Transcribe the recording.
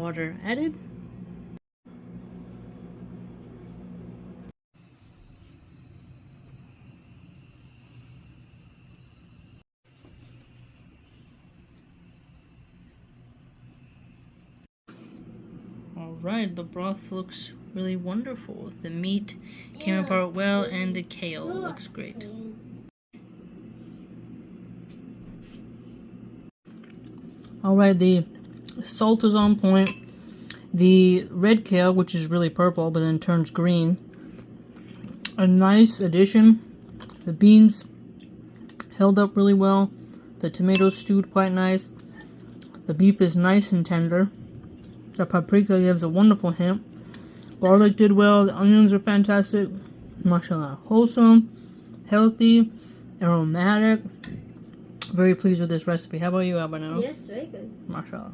water added. Alright, the broth looks really wonderful. The meat came apart well and the kale looks great. Alright, the salt is on point. The red kale, which is really purple but then turns green, a nice addition. The beans held up really well. The tomatoes stewed quite nice. The beef is nice and tender. The paprika gives a wonderful hint. Garlic did well. The onions are fantastic. Mashallah. Wholesome, healthy, aromatic. Very pleased with this recipe. How about you, Abanero? Yes, very good. Mashallah.